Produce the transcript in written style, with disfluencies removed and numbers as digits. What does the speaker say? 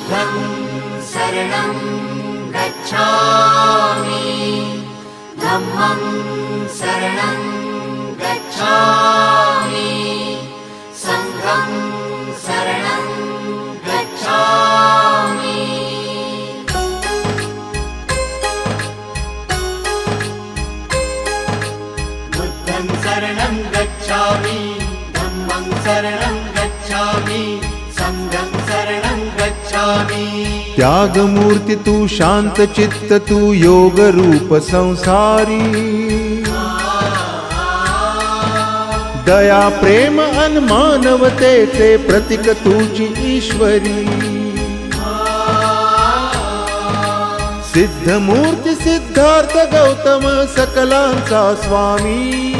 बुद्धं शरणं गच्छामि धम्मं शरणं गच्छामि संघं शरणं गच्छामि बुद्धं शरणं गच्छामि धम्मं शरणं गच्छामि संघं शरणं गच्छामि। त्याग मूर्ति तू शांत चित्त तू योग रूप संसारी दया प्रेम अन मानवतेचे प्रतीक तुझी ईश्वरी सिद्ध मूर्ती सिद्धार्थ गौतम सकलांचा स्वामी